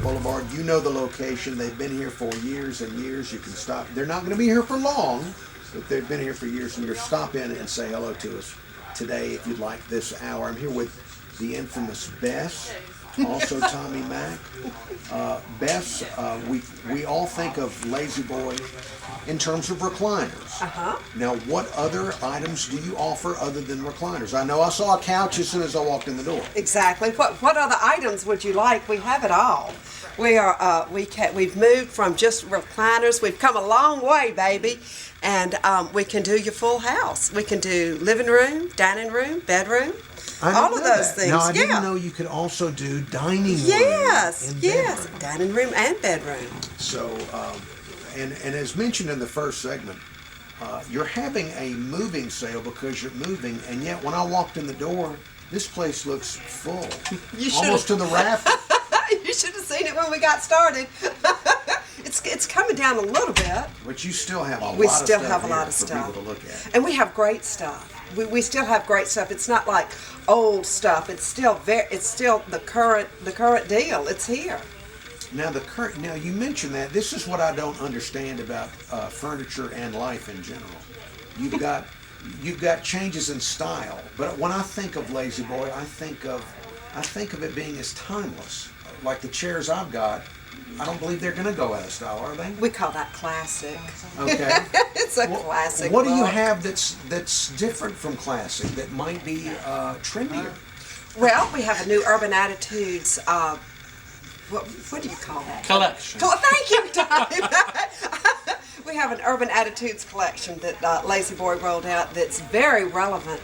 Boulevard. You know the location. They've been here for years and years. You can stop. They're not going to be here for long, but they've been here for years and years. Stop in and say hello to us today if you'd like this hour. I'm here with the infamous Bess, also Tommy Mack. Bess, we all think of Lazy Boy in terms of recliners. Now, what other items do you offer other than recliners? I know I saw a couch as soon as I walked in the door. Exactly. What other items would you like? We have it all. We've moved from just recliners. We've come a long way, baby, and we can do your full house. We can do living room, dining room, bedroom. All of those things. Now, I didn't know you could also do dining room. Yes, and yes, bedroom. dining room and bedroom. So, and as mentioned in the first segment, you're having a moving sale because you're moving, and yet when I walked in the door, this place looks full, almost to the rafters. You should have seen it when we got started. It's coming down a little bit. But you still have a lot of stuff. We still have a lot of for stuff. people to look at. And we have great stuff. We still have great stuff. It's not like old stuff. It's still the current deal. It's here. Now now you mentioned that. This is what I don't understand about furniture and life in general. You've got changes in style, but when I think of Lazy Boy, I think of it being as timeless. Like the chairs I've got, I don't believe they're going to go out of style, are they? We call that classic. Okay. It's a classic. What do you look. have that's different from classic that might be trendier? Well, we have a new Urban Attitudes. What do you call that? Collection. Thank you, Tommy. We have an Urban Attitudes collection that Lazy Boy rolled out that's very relevant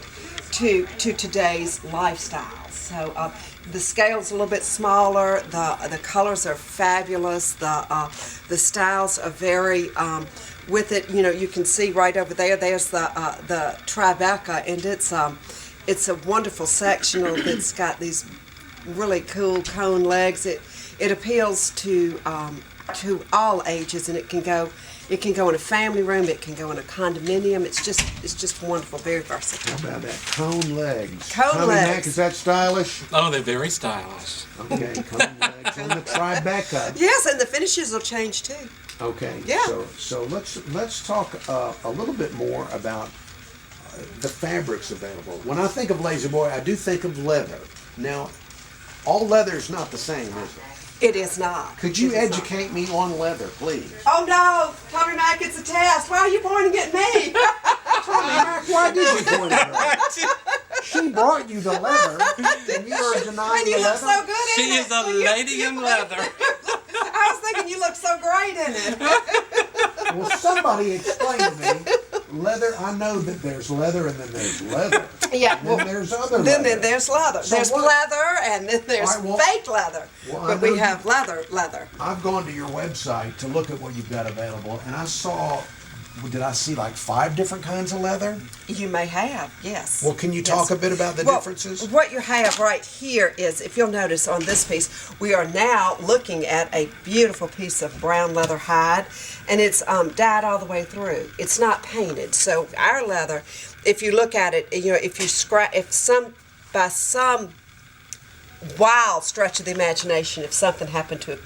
to today's lifestyle. So the scale's a little bit smaller. The colors are fabulous. The styles are very with it. You know, you can see right over there. There's the Tribeca, and it's a wonderful sectional that's got these really cool cone legs. It appeals to all ages, and it can go in a family room. It can go in a condominium. It's just wonderful, very versatile. How about that? Cone legs. Cone Tommy legs. Mack, is that stylish? Oh, they're very stylish. Okay, cone legs on the Tribeca. Yes, and the finishes will change too. Okay. Yeah. So let's talk a little bit more about the fabrics available. When I think of Lazy Boy, I do think of leather. Now, all leather is not the same, is it? It is not. Could you It is not. educate me on leather, please? Oh no, Tommy Mack, it's a test. Why are you pointing at me? Tommy Mack, why did you point at her? She brought you the leather, and you are denying And you the look leather? so good She in it. is a lady in leather. I was thinking you look so great in it. Well, somebody explain to me. Leather, I know that there's leather and then there's leather. Yeah, And then there's other Then leather. there's leather. So There's what- leather, and then there's All right, well- fake leather. Well, I But we know have leather. I've gone to your website to look at what you've got available, and I saw, did I see like 5 different kinds of leather? You may have, yes. Well, can you Yes. talk a bit about the Well, differences? What you have right here is, if you'll notice on this piece, we are now looking at a beautiful piece of brown leather hide, and it's dyed all the way through. It's not painted. So our leather, if you look at it, you know, by some wild stretch of the imagination, if something happened to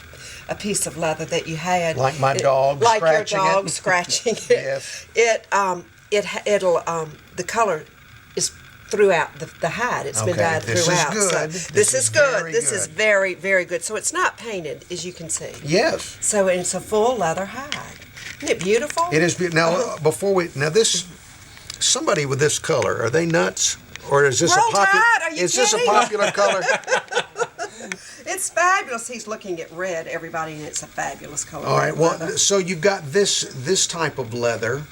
a piece of leather that you had, Like my dog like scratching your dog it? scratching it, Yes. it'll the color is throughout the hide. It's been Okay, dyed this is throughout. good. So This this is is good. very This is good. very, very good. So it's not painted, as you can see. Yes. So it's a full leather hide. Isn't it beautiful? It is beautiful. Now, somebody with this color, are they nuts? Or is this Roll a popular? Tide, are you Is this a kidding? popular color? It's fabulous. He's looking at red, everybody, and it's a fabulous color. All right. red Well, leather. so you've got this type of leather.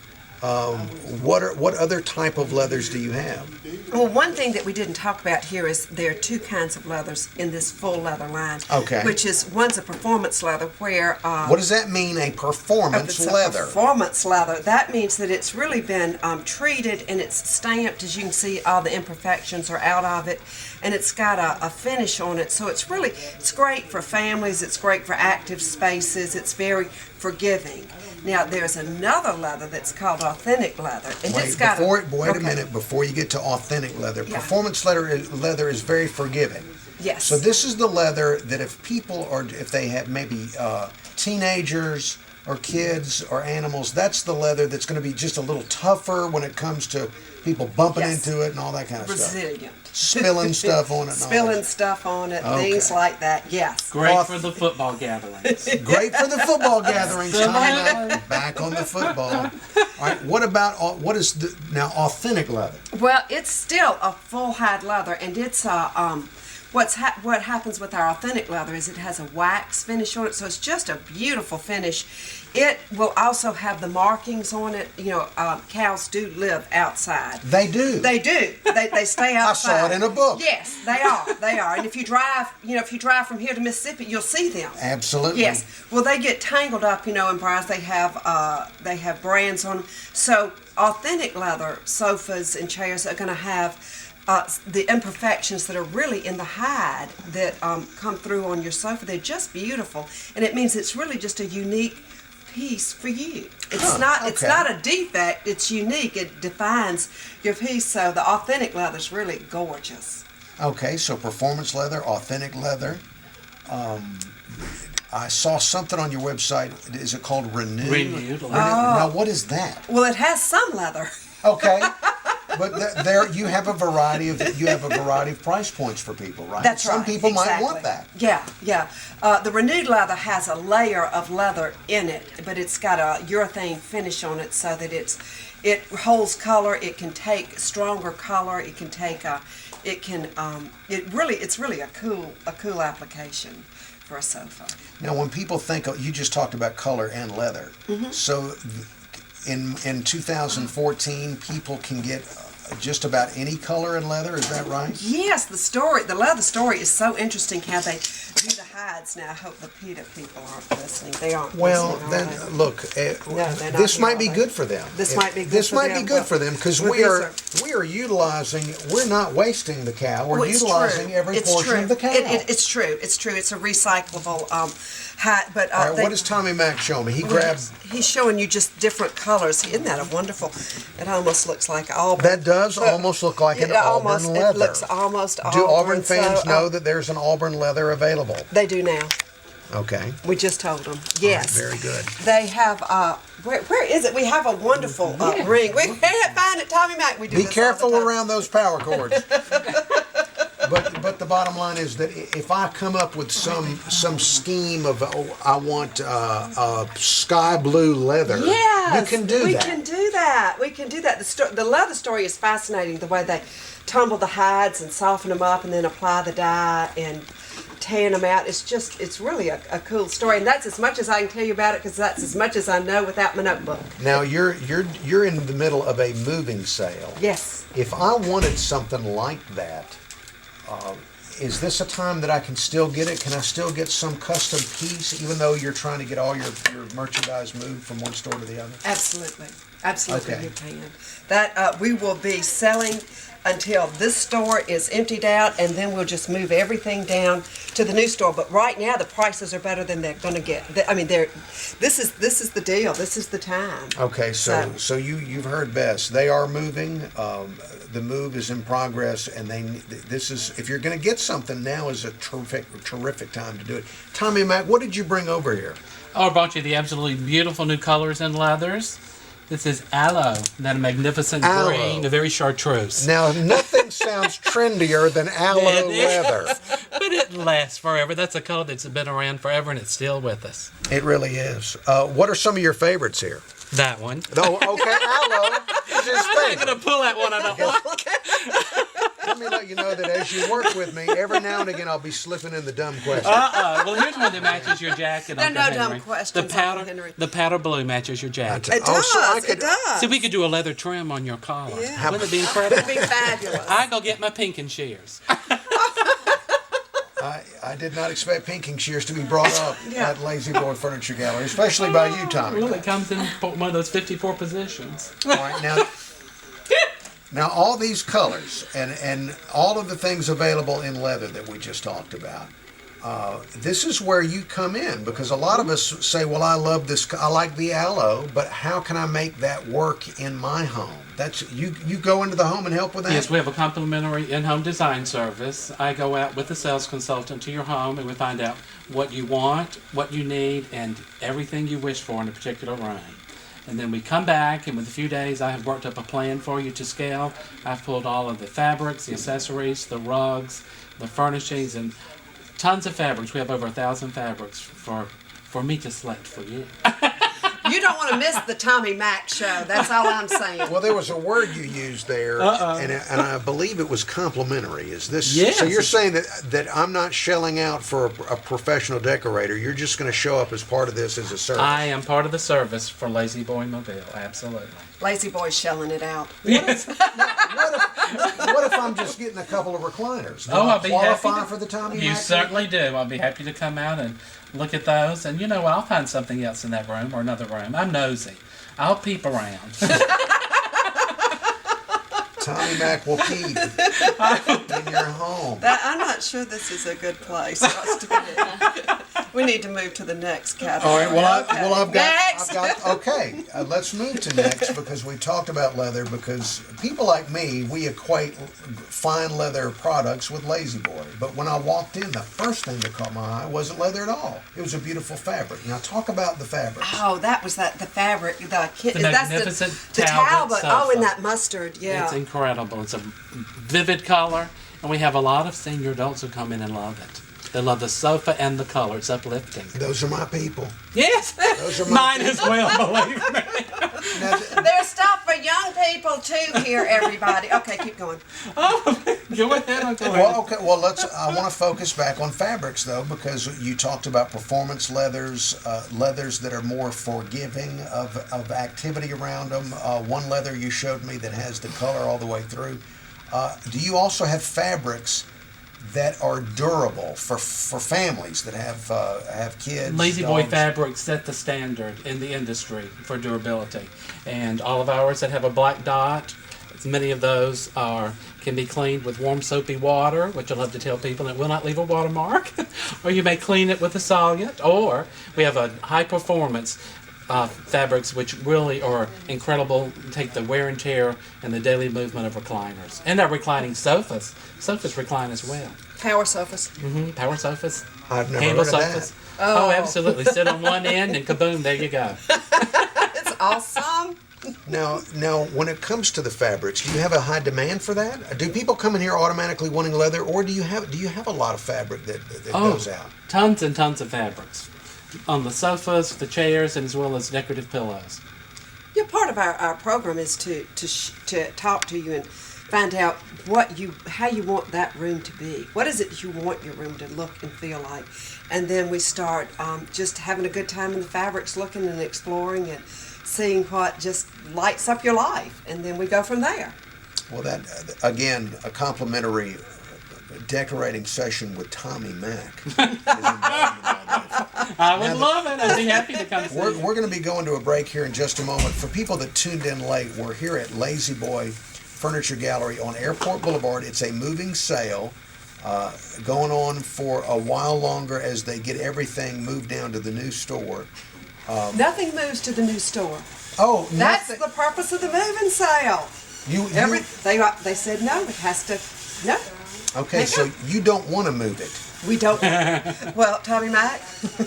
What other type of leathers do you have? Well, one thing that we didn't talk about here is there are 2 kinds of leathers in this full leather line. Okay. Which is, one's a performance leather where... What does that mean, a performance it's a leather? performance leather. That means that it's really been treated and it's stamped. As you can see, all the imperfections are out of it, and it's got a finish on it. So it's great for families. It's great for active spaces. It's very forgiving. Now there's another leather that's called authentic leather, and it's Wait, got wait a okay. minute before you get to authentic leather. Yeah. Performance leather is very forgiving. Yes. So this is the leather that if people or if they have maybe teenagers or kids or animals, that's the leather that's going to be just a little tougher when it comes to people bumping Yes. into it and all that kind of Resilient. stuff. Spilling stuff on it. And all Spilling that. stuff on it, Okay. things like that. Yes. Great for the football gatherings. Great for the football gatherings. Back on the football. All right. What about what is now authentic leather? Well, it's still a full hide leather, and it's what happens with our authentic leather is it has a wax finish on it, so it's just a beautiful finish. It will also have the markings on it. You know, cows do live outside. They do. They do. They stay outside. I saw it in a book. Yes, they are. They are. And if you drive, from here to Mississippi, you'll see them. Absolutely. Yes. Well, they get tangled up, in briars. They have brands on them. So authentic leather sofas and chairs are going to have the imperfections that are really in the hide that come through on your sofa. They're just beautiful, and it means it's really just a unique piece for you. It's It's okay. not a defect. It's unique. It defines your piece. So the authentic leather is really gorgeous. Okay, so performance leather, authentic leather. I saw something on your website. Is it called Renewed? Renewed leather. Now, what is that? Well, it has some leather. Okay, but there you have a variety of price points for people, right? That's Some right. people might exactly. want that. Yeah. The Renewed leather has a layer of leather in it, but it's got a urethane finish on it so that it holds color. It can take stronger color. It can take it's really a cool application for a sofa. Now, when people think you just talked about color and leather, so in 2014, people can get just about any color and leather. Is that right? Yes, the leather story is so interesting how they do the hides now. I hope the PETA people aren't listening. They aren't Well, listening, then are they? look, they're not this here, might are be they? good for them. This might be good This for might them, be good but- for them because but we are utilizing. We're not wasting the cow. We're Well, it's utilizing true. every It's portion true. of the cow. It's true. It's true. It's a recyclable hat. But All right, what does Tommy Mac show me? He grabbed. He's showing you just different colors. Isn't that a wonderful? It almost looks like Auburn. That does almost look like an Auburn leather. It looks almost Auburn. Do Auburn fans so, know that there's an Auburn leather available? They do now. Okay. We just told them. Yes. Very good. They have. Where is it? We have a wonderful ring. We can't find it. Tommy Mac. We do. Be this all the careful time. around those power cords. But the bottom line is that if I come up with some scheme of I want sky blue leather, Yes, you can do we that. can do that. We can do that. The leather story is fascinating. The way they tumble the hides and soften them up, and then apply the dye and tan them out. It's really a cool story, and that's as much as I can tell you about it because that's as much as I know without my notebook. Now you're in the middle of a moving sale. Yes. If I wanted something like that, is this a time that I can still get it? Can I still get some custom piece, even though you're trying to get all your merchandise moved from one store to the other? Absolutely, Okay. you can. That we will be selling until this store is emptied out, and then we'll just move everything down to the new store. But right now, the prices are better than they're going to get. This is the deal. This is the time. Okay, so you've heard best. They are moving. The move is in progress, and this is if you're going to get something, now is a terrific time to do it. Tommy Mac, what did you bring over here? Oh, I brought you the absolutely beautiful new colors and leathers. This is aloe, that magnificent Aloe. green, a very chartreuse. Now, nothing sounds trendier than aloe It is. leather. But it lasts forever. That's a color that's been around forever, and it's still with us. It really is. What are some of your favorites here? That one. Oh, okay, aloe is his I'm not favorite. going to pull that one. I don't like. Let me let you know that as you work with me, every now and again I'll be slipping in the dumb question. Well, here's one that matches your jacket. There are Uncle no dumb Henry. questions, The Uncle Henry. powder blue matches your jacket. It Oh, does. so I could- It does. See, we could do a leather trim on your collar. Yeah. Wouldn't it be incredible? It'd be fabulous. I go get my pinking shears. I did not expect pinking shears to be brought up Yeah. at Lazy Boy Furniture Gallery, especially by you, Tommy. Well, it comes in one of those 54 positions. All right, now all these colors and all of the things available in leather that we just talked about, this is where you come in, because a lot of us say, well, I love this, I like the aloe, but how can I make that work in my home? That's you go into the home and help with that? Yes, we have a complimentary in-home design service. I go out with a sales consultant to your home, and we find out what you want, what you need, and everything you wish for in a particular room. And then we come back, and with a few days, I have worked up a plan for you to scale. I've pulled all of the fabrics, the accessories, the rugs, the furnishings, and tons of fabrics. We have over 1,000 fabrics for me to select for you. You don't want to miss the Tommy Mac show. That's all I'm saying. Well, there was a word you used there, and I believe it was complimentary. Is this? Yes. So you're saying that I'm not shelling out for a professional decorator. You're just going to show up as part of this as a service. I am part of the service for Lazy Boy Mobile, absolutely. Lazy Boy's shelling it out. Yes. What if I'm just getting a couple of recliners? Do I I'll be happy qualify to, for the Tommy You Mac? certainly do. I'll be happy to come out and look at those. And I'll find something else in that room or another room. I'm nosy. I'll peep around. Tommy Mac will peep in your home. I'm not sure this is a good place for us to be. We need to move to the next category. All right. Well, I've Next. got. Okay. Let's move to next, because we talked about leather. Because people like me, we equate fine leather products with Lazy Boy. But when I walked in, the first thing that caught my eye wasn't leather at all. It was a beautiful fabric. Now talk about the fabric. Oh, that was the fabric. That's magnificent the Talbot Talbot. Oh, sofa. and that mustard. Yeah. It's incredible. It's a vivid color. And we have a lot of senior adults who come in and love it. They love the sofa and the color. It's uplifting. Those are my people. Yes. Those are my Mine as well, believe me. Now, There's stuff for young people too here, everybody. Okay, keep going. Go ahead, Uncle well, Ernie. okay. Well, I want to focus back on fabrics though, because you talked about performance leathers, leathers that are more forgiving of activity around them. One leather you showed me that has the color all the way through. Do you also have fabrics that are durable for families that have kids? Lazy Boy dogs? Fabrics set the standard in the industry for durability. And all of ours that have a black dot, many of those can be cleaned with warm soapy water, which I love to tell people, it will not leave a watermark. Or you may clean it with a solvent. Or we have a high performance fabrics which really are incredible, take the wear and tear and the daily movement of recliners. And our reclining sofas. Sofas recline as well. Power sofas. Power sofas. I've never Handle heard of sofas. that. Oh, absolutely. Sit on one end and kaboom, there you go. It's awesome. Now, when it comes to the fabrics, do you have a high demand for that? Do people come in here automatically wanting leather, or do you have a lot of fabric that goes out? Tons and tons of fabrics. On the sofas, the chairs, and as well as decorative pillows. Yeah, part of our program is to talk to you and find out how you want that room to be. What is it you want your room to look and feel like? And then we start just having a good time in the fabrics, looking and exploring and seeing what just lights up your life. And then we go from there. Well, that, again, a complimentary decorating session with Tommy Mac. is involved in all this. I would love it. I'd be happy to come see you. We're going to be going to a break here in just a moment. For people that tuned in late, we're here at Lazy Boy Furniture Gallery on Airport Boulevard. It's a moving sale going on for a while longer as they get everything moved down to the new store. Nothing moves to the new store. Oh, That's nothing. the purpose of the moving sale. They said no, it has to. No, Okay, so you don't want to move it. we don't. Well, Tommy Mac,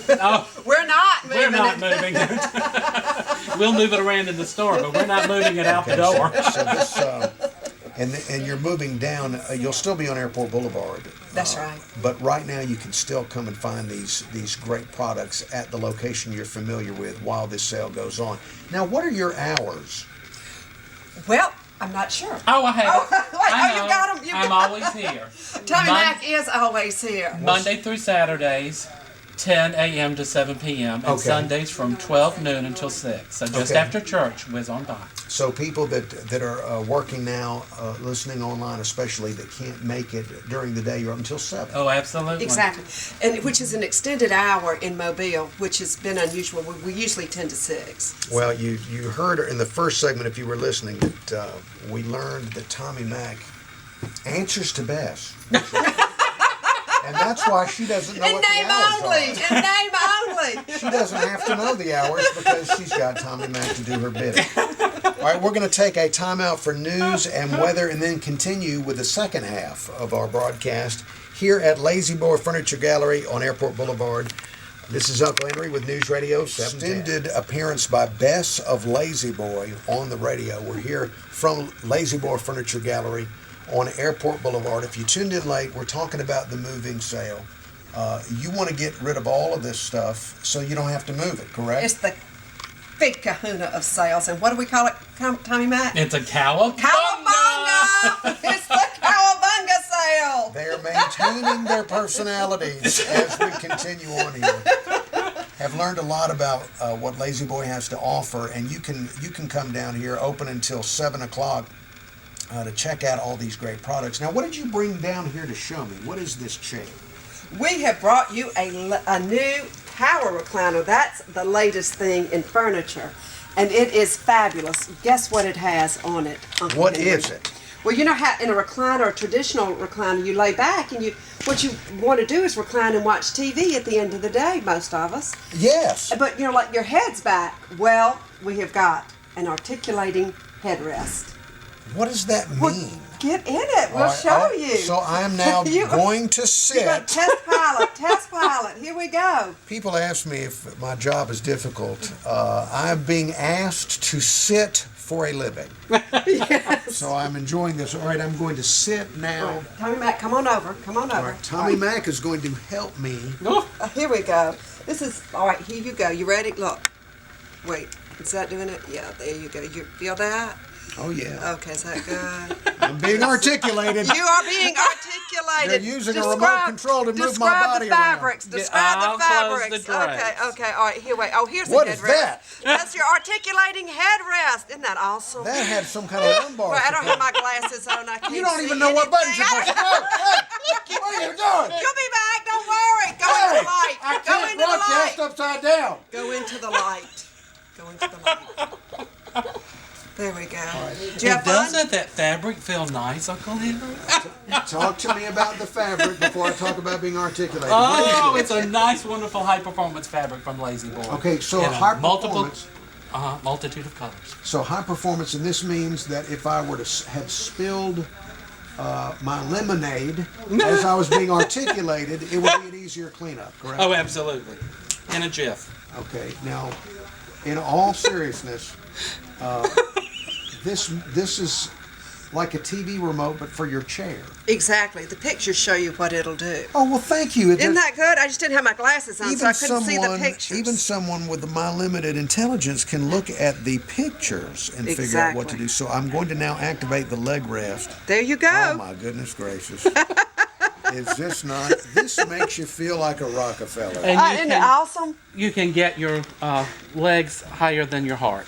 Oh, we're not moving we're not it. moving it. We'll move it around in the store, but we're not moving it out the door. So this, and you're moving down. You'll still be on Airport Boulevard. That's right. But right now, you can still come and find these great products at the location you're familiar with while this sale goes on. Now, what are your hours? Well, I'm not sure. Oh, I have it. Wait, I you know. got 'em, you I'm got 'em. always here. Tommy Mon- Mac is always here. Monday through Saturdays, 10 a.m. to 7 p.m. And Okay. Sundays from 12 noon until 6. So just Okay. after church, whiz on by. So people that are working now, listening online especially, that can't make it during the day, you're up until 7. Oh, absolutely. Exactly, and which is an extended hour in Mobile, which has been unusual. We usually 10 to 6. Well, you heard in the first segment, if you were listening, that we learned that Tommy Mac answers to Bess. And That's why she doesn't know In what name the hours only. are. In name only. She doesn't have to know the hours because she's got Tommy Mac to do her bidding. All right, we're going to take a timeout for news and weather and then continue with the second half of our broadcast here at Lazy Boy Furniture Gallery on Airport Boulevard. This is Uncle Henry with News Radio 710. Extended appearance by Bess of Lazy Boy on the radio. We're here from Lazy Boy Furniture Gallery on Airport Boulevard. If you tuned in late, we're talking about the moving sale. You want to get rid of all of this stuff so you don't have to move it, correct? It's the big kahuna of sales. And what do we call it, Tommy Mac? It's a cowabunga. Cowabunga! It's the cowabunga sale. They're maintaining their personalities as we continue on here. Have learned a lot about what Lazy Boy has to offer, and you can come down here open until 7 o'clock to check out all these great products. Now, what did you bring down here to show me? What is this chair? We have brought you a new power recliner. That's the latest thing in furniture, and it is fabulous. Guess what it has on it? Uncle What Henry? is it? Well, you know how in a recliner, a traditional recliner, you lay back and what you want to do is recline and watch TV at the end of the day, most of us. Yes. But like your head's back. Well, we have got an articulating headrest. What does that mean? Well, get in it. We'll All right, show you. So I am now going to You're gonna sit. test pilot. Here we go. People ask me if my job is difficult. I'm being asked to sit for a living. Yes. So I'm enjoying this. All right, I'm going to sit now. Tommy Mac, come on over. Come on over. All right, Tommy Mac is going to help me. Here we go. This is, all right, here you go. You ready? Look. Wait, is that doing it? Yeah, there you go. You feel that? Oh, yeah. Okay, is that good? I'm being articulated. You are being articulated. You're using a remote control to move my body Describe the fabrics. Yeah, Describe I'll the close fabrics. the drapes. Okay, all right. Here, wait. Oh, here's What the is headrest. that? That's your articulating headrest. Isn't that awesome? That had some kind of lumbar Well, I don't support. have my glasses on. I can't You don't see even know what buttons you're anything. pushing. Hey, what are you doing? You'll be back. Don't worry. Go into the light. I Go can't into the light. broadcast upside down. Go into the light. Go into the light. There we go. Did you have fun? Doesn't that fabric feel nice, Uncle Henry? Talk to me about the fabric before I talk about being articulated. Oh, What is it's a nice, wonderful, high-performance fabric from Lazy Boy. Okay, so In a high multiple, performance. multitude of colors. So high performance, and this means that if I were to have spilled my lemonade as I was being articulated, it would be an easier cleanup, correct? Oh, absolutely. In a jiff. Okay, now, in all seriousness, this is like a TV remote, but for your chair. Exactly. The pictures show you what it'll do. Oh, well, thank you. Isn't that good? I just didn't have my glasses on, so I couldn't see the pictures. Even someone with my limited intelligence can look at the pictures and figure out what to Exactly. do. So I'm going to now activate the leg rest. There you go. Oh, my goodness gracious. Is this not? This makes you feel like a Rockefeller. And you Isn't it can, awesome? you can get your legs higher than your heart.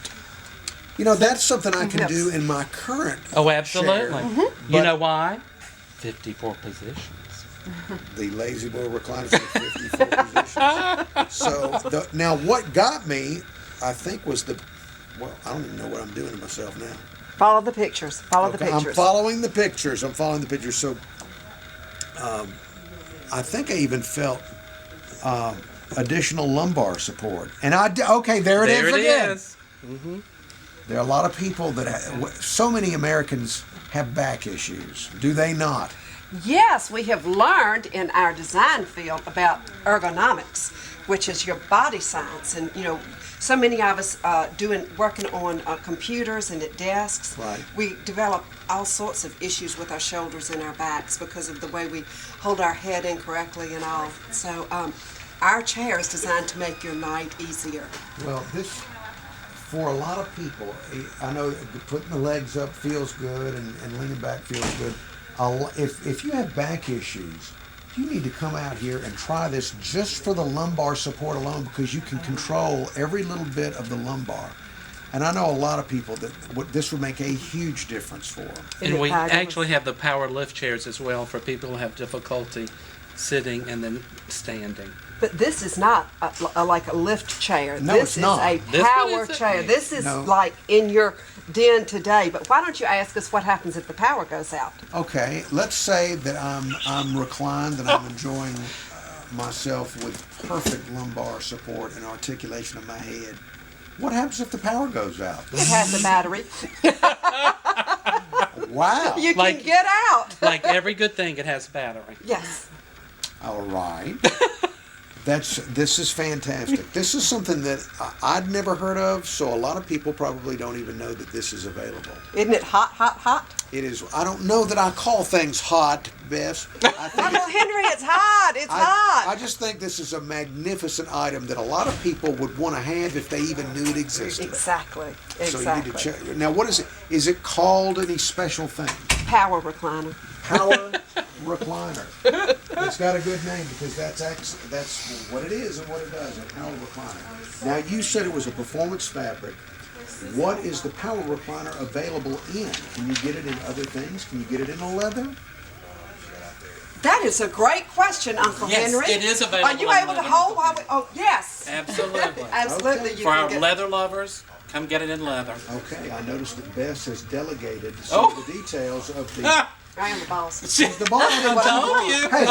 You know, that's something I can Yes. do in my current Oh, absolutely. chair, You but know why? 54 positions. the Lazy Boy recliners are 54 positions. So, now what got me, I think, was well, I don't even know what I'm doing to myself now. Follow the pictures. Follow the Okay, pictures. I'm following the pictures. So, I think I even felt additional lumbar support. And okay, there it is There it again. is. There are a lot of people that so many Americans have back issues. Do they not? Yes, we have learned in our design field about ergonomics, which is your body science, and so many of us working on computers and at desks. Right. We develop all sorts of issues with our shoulders and our backs because of the way we hold our head incorrectly and all. So our chair is designed to make your night easier. Well, for a lot of people, I know that putting the legs up feels good and leaning back feels good. If you have back issues, you need to come out here and try this just for the lumbar support alone, because you can control every little bit of the lumbar. And I know a lot of people that this would make a huge difference for them. And we Fabulous. actually have the power lift chairs as well for people who have difficulty sitting and then standing. But this is not like a lift chair. No, this it's is not. a This power one is chair. This is No. like in your den today. But why don't you ask us what happens if the power goes out? Okay, let's say that I'm reclined and I'm enjoying myself with perfect lumbar support and articulation of my head. What happens if the power goes out? It has a battery. Wow. You Like- can get out. Like every good thing, it has a battery. Yes. All right. This is fantastic. This is something that I'd never heard of, so a lot of people probably don't even know that this is available. Isn't it hot, hot, hot? It is. I don't know that I call things hot, Bess. I think Uncle Henry, it's hot. It's hot. I just think this is a magnificent item that a lot of people would want to have if they even knew it existed. Exactly. So you need to Exactly. check. Now, what is it? Is it called any special thing? Power recliner. Power recliner. It's got a good name because that's what it is and what it does. A power recliner. Now, you said it was a performance fabric. What is the power recliner available in? Can you get it in other things? Can you get it in a leather? That is a great question, Uncle Yes, Henry. it is available Are you in able to leather. hold while we? Oh, yes. Absolutely. Absolutely. Okay. You For can our get, leather lovers, come get it in leather. Okay, I noticed that Bess has delegated some of the details of the. I am the boss. The boss. told you. Hey,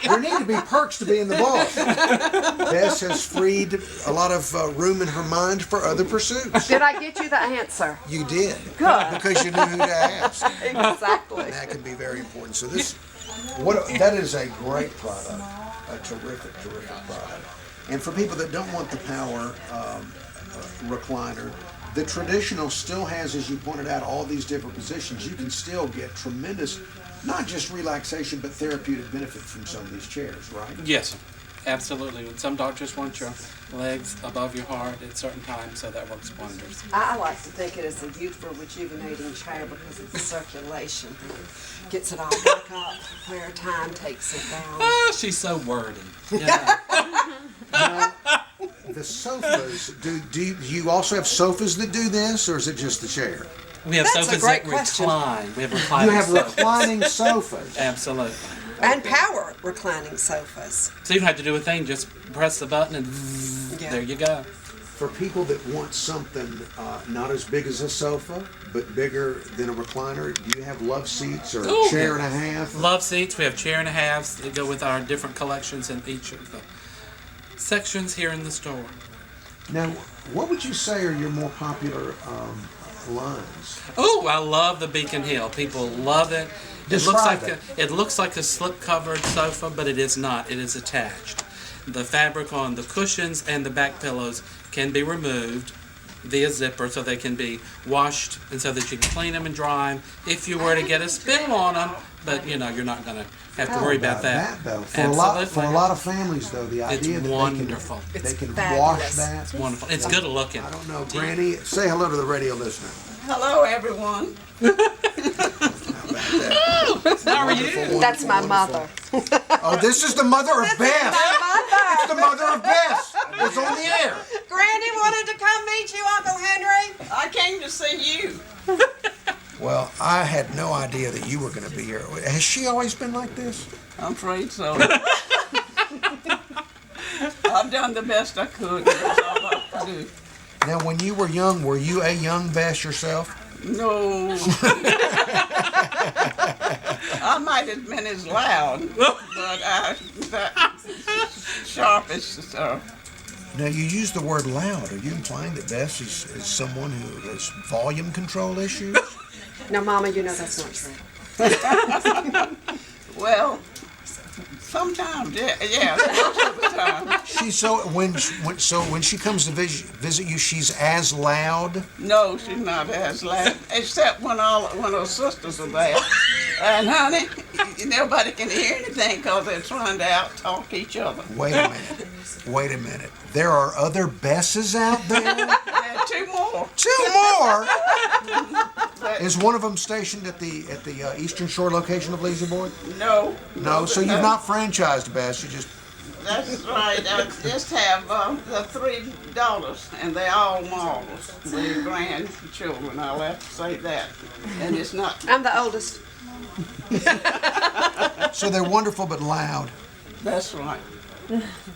there need to be perks to being the boss. Bess has freed a lot of room in her mind for other pursuits. Did I get you the answer? You did. Good. Because you knew who to ask. Exactly. And that can be very important. So that is a great product, a terrific product. And for people that don't want the power recliner, the traditional still has, as you pointed out, all these different positions. You can still get tremendous, not just relaxation, but therapeutic benefit from some of these chairs, right? Yes, sir. Absolutely. And some doctors want your legs above your heart at certain times, so that works wonders. I like to think it is a youthful, rejuvenating chair because it's circulation. Gets it all back up where time takes it down. Ah, she's so wordy. Yeah. The sofas, do you also have sofas that do this, or is it just the chair? We have That's a sofas great that question. recline. We have reclining You have sofas. reclining sofas. Absolutely. And power reclining sofas. So you don't have to do a thing, just press the button and Yeah. there you go. For people that want something not as big as a sofa, but bigger than a recliner, do you have love seats or Ooh, a chair yeah. and a half? Love seats. We have chair and a halves that go with our different collections in each of the sections here in the store. Now, what would you say are your more popular lines? Oh, I love the Beacon Hill. People love it. Describe It looks like a slip-covered sofa, but it is not. It is attached. The fabric on the cushions and the back pillows can be removed via zipper so they can be washed and so that you can clean them and dry them if you were to get a spill on them. But, you're not going to have to worry about that. though. For Absolutely. a lot of families, though, the idea that wonderful. they It's can fabulous. wash that. It's wonderful. It's good looking. I don't know, Granny. Say hello to the radio listener. Hello, everyone. How about that? How are Wonderful, you? That's my wonderful. mother. Oh, this is the mother of Bess. My It's the mother of Bess. It's on the air. Granny wanted to come meet you, Uncle Henry. I came to see you. Well, I had no idea that you were going to be here. Has she always been like this? I'm afraid so. I've done the best I could. That's all I could do. Now, when you were young, were you a young Bess yourself? No. I might have been as loud, but that sharp as Now, you use the word loud. Are you implying that Bess is someone who has volume control issues? No, Mama, you know that's not true. well, sometimes, yeah, most of the time. She's when she comes to visit you, she's as loud. No, she's not as loud, except when her sisters are there. And honey, nobody can hear anything because they're trying to out-talk each other. Wait a minute. There are other Besses out there. There are two more. Two more. Is one of them stationed at the Eastern Shore location of Lazy Boy? No. No. So you've not franchised Bess. You just That's right. I just have the 3 daughters, and they all models. They're grandchildren. I'll have to say that. And it's not. I'm the oldest. So they're wonderful but loud. That's right.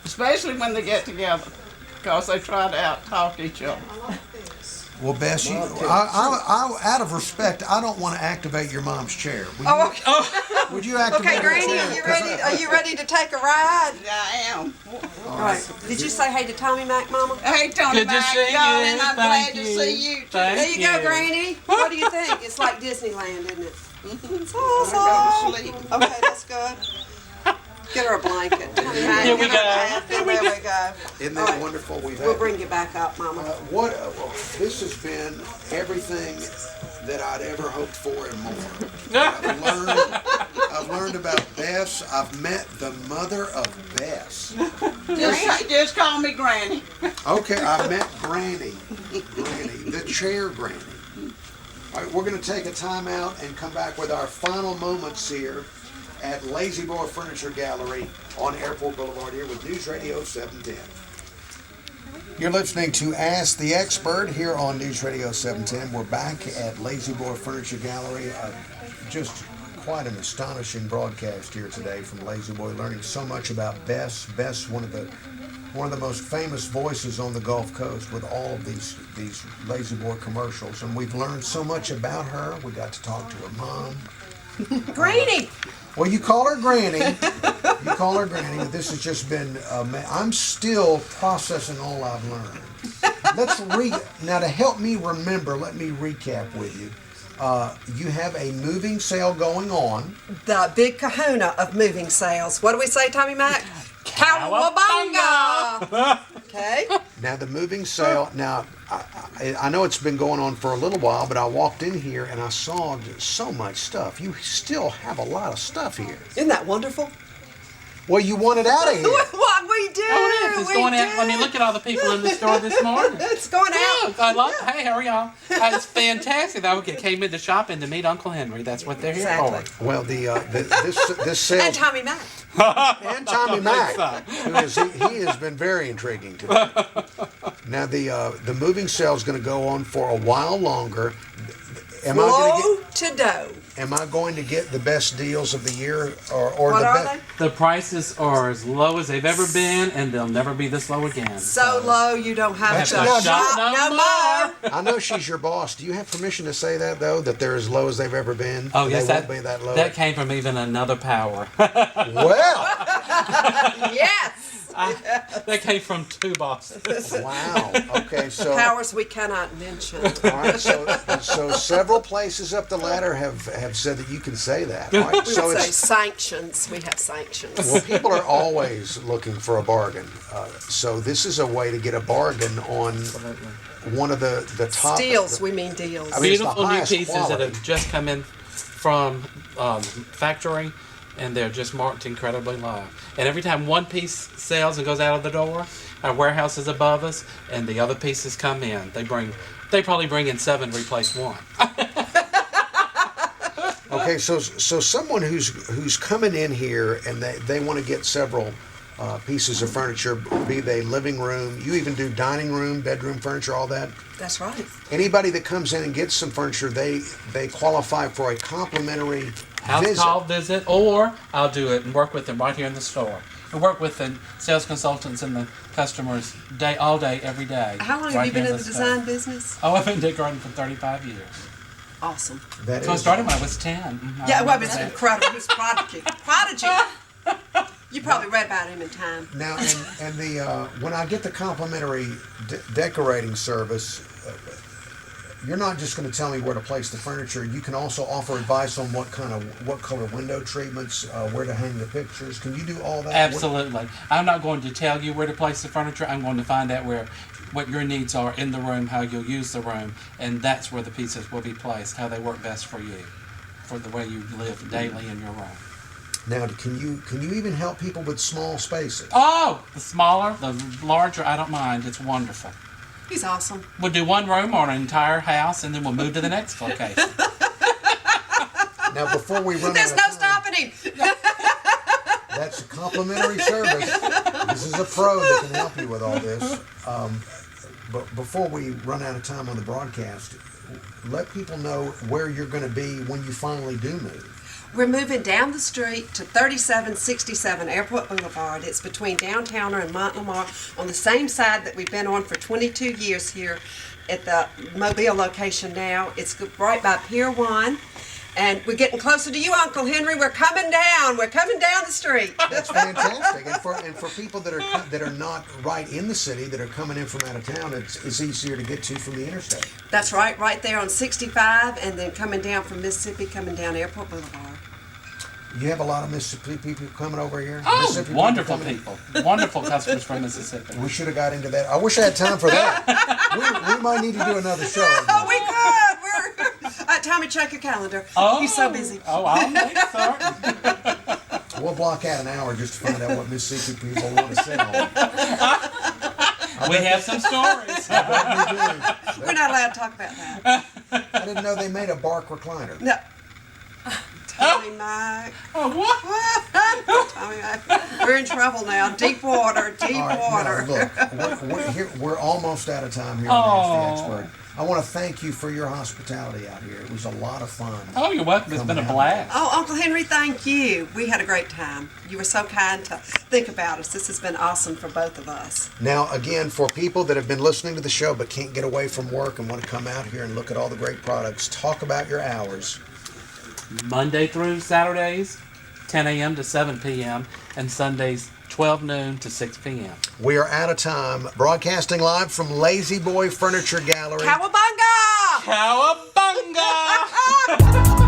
Especially when they get together, because they try to out-talk each other. Well, Bess, out of respect, I don't want to activate your mom's chair. Oh, okay. Would you activate Okay, her Granny, chair? are you ready? Are you ready to take a ride? I am. All right. Did you say hey to Tommy Mac, Mama? Hey, Tony Good to Mac, see y'all, you. and I'm Thank glad you. to see you too. Thank There you go, you. Granny. What do you think? It's like Disneyland, isn't it? It's I awesome. go to sleep. Okay, that's good. Get her a blanket. Tommy Mac, Here we get her a go. bath. There we go. Isn't All that right. wonderful? We'll bring you back up, Mama. This has been everything that I'd ever hoped for and more. I've learned about Bess. I've met the mother of Bess. Just call me Granny. Okay, I met Granny, the chair Granny. All right, we're going to take a time out and come back with our final moments here at Lazy Boy Furniture Gallery on Airport Boulevard here with News Radio 710. You're listening to Ask the Expert here on News Radio 710. We're back at Lazy Boy Furniture Gallery. Just quite an astonishing broadcast here today from Lazy Boy, learning so much about Bess. Bess, one of the most famous voices on the Gulf Coast with all of these Lazy Boy commercials, and we've learned so much about her. We got to talk to her mom. Granny! Well, you call her Granny. You call her Granny. This has just been. I'm still processing all I've learned. Now to help me remember. Let me recap with you. You have a moving sale going on. The big kahuna of moving sales. What do we say, Tommy Mac? Cowabunga! Okay. Now the moving sale. Now I know it's been going on for a little while, but I walked in here and I saw so much stuff. You still have a lot of stuff here. Isn't that wonderful? Well, you want it out of here. What we do? Oh, it is. It's we going do. out. I mean, look at all the people in the store this morning. It's going out. Look, I love. Hey, how are y'all? It's fantastic. I came into shopping to meet Uncle Henry. That's what they're here Exactly. for. Well, this sale. And Tommy Mac. And Tommy Mack, so. he has been very intriguing today. Now the moving sale is going to go on for a while longer. Flow to dough. Am I going to get the best deals of the year, or What the are best? they? The prices are as low as they've ever been, and they'll never be this low again. So low you don't have That's to not shop no no more. I know she's your boss. Do you have permission to say that though? That they're as low as they've ever been? Oh, They yes, won't be that low. that came from even another power. Well, Yes. That came from two bosses. wow. Okay, so Powers we cannot mention. all right, so several places up the ladder have said that you can say that. All right, We so would say it's sanctions. We have sanctions. well, people are always looking for a bargain. So this is a way to get a bargain on one of the top Steals, we mean deals. I mean, it's the Beautiful new highest pieces that quality. have just come in from factory, and they're just marked incredibly low. And every time one piece sells and goes out of the door, our warehouse is above us, and the other pieces come in. They probably bring in 7 to replace 1. Okay, so someone who's coming in here and they want to get several pieces of furniture, be they living room, you even do dining room, bedroom furniture, all that. That's right. Anybody that comes in and gets some furniture, they qualify for a complimentary House visit. call visit, or I'll do it and work with them right here in the store. And work with the sales consultants and the customers all day, every day. How long have right you been here in the store. design business? Oh, I've been decorating for 35 years. Awesome. That So I is- started when I was 10. Mhm, I Yeah, well, remember it's that. incredible. He's prodigy. Prodigy. You probably read about him in Time. Now, and the when I get the complimentary decorating service, you're not just going to tell me where to place the furniture. You can also offer advice on what color window treatments, where to hang the pictures. Can you do all that? Absolutely. I'm not going to tell you where to place the furniture. I'm going to find out what your needs are in the room, how you'll use the room, and that's where the pieces will be placed, how they work best for you, for the way you live daily in your room. Now, can you even help people with small spaces? Oh, the smaller, the larger, I don't mind. It's wonderful. He's awesome. We'll do one room or an entire house, and then we'll move to the next location. Now, before we run There's out no of time, stopping him. That's a complimentary service. This is a pro that can help you with all this. But before we run out of time on the broadcast, let people know where you're going to be when you finally do move. We're moving down the street to 3767 Airport Boulevard. It's between Downtowner and Mont Lamar on the same side that we've been on for 22 years here at the Mobile location now. It's right by Pier 1. And we're getting closer to you, Uncle Henry. We're coming down. We're coming down the street. That's fantastic. And for people that are not right in the city, that are coming in from out of town, it's easier to get to from the interstate. That's right there on 65, and then coming down from Mississippi, coming down Airport Boulevard. You have a lot of Mississippi people coming over here. Oh, Mississippi wonderful coming in? people. Wonderful customers from Mississippi. We should have got into that. I wish I had time for that. we might need to do another show. Oh, we could. Tommy, check your calendar. Oh, You're so busy. Oh, I'll make certain. We'll block out an hour just to find out what Mississippi people want to sit on. We have some stories. We're not allowed to talk about that. I didn't know they made a bark recliner. No. Tommy Mike. Oh, what? Tommy Mike. We're in trouble now. Deep water. Deep All right, water. no, look, we're almost out of time here on Ask the Expert. I want to thank you for your hospitality out here. It was a lot of fun. Oh, you're welcome. It's been a blast. Oh, Uncle Henry, thank you. We had a great time. You were so kind to think about us. This has been awesome for both of us. Now, again, for people that have been listening to the show but can't get away from work and want to come out here and look at all the great products, talk about your hours. Monday through Saturdays, 10 a.m. to 7 p.m. and Sundays, 12 noon to 6 p.m. We are out of time. Broadcasting live from Lazy Boy Furniture Gallery. Cowabunga! Cowabunga!